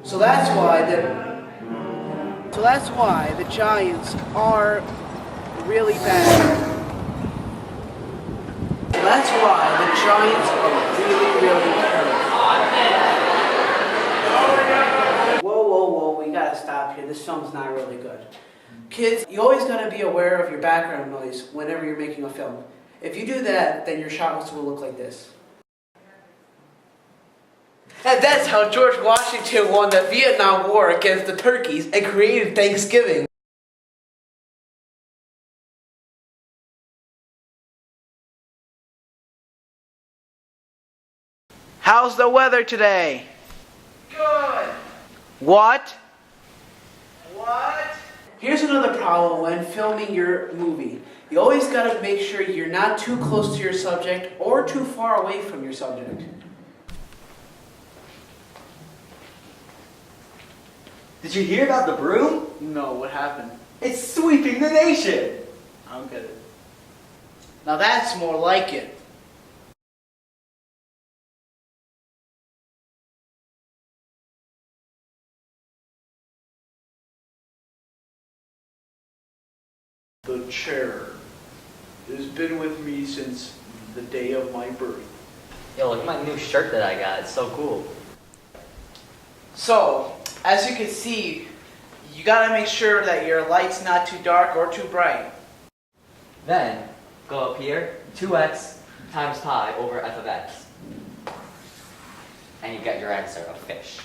So that's why the Giants are really bad. So that's why the Giants are really terrible. Whoa, we gotta stop here. This film's not really good. Kids, you always gotta be aware of your background noise whenever you're making a film. If you do that, then your shots will look like this. And that's how George Washington won the Vietnam War against the turkeys and created Thanksgiving. How's the weather today? Good. What? Here's another problem when filming your movie. You always gotta make sure you're not too close to your subject or too far away from your subject. Did you hear about the broom? No, what happened? It's sweeping the nation! I don't get it. Now that's more like it. The chair has been with me since the day of my birth. Yo, look at my new shirt that I got. It's so cool. So, as you can see, you gotta make sure that your light's not too dark or too bright. Then, go up here, 2x times pi over f of x. And you get your answer, a fish.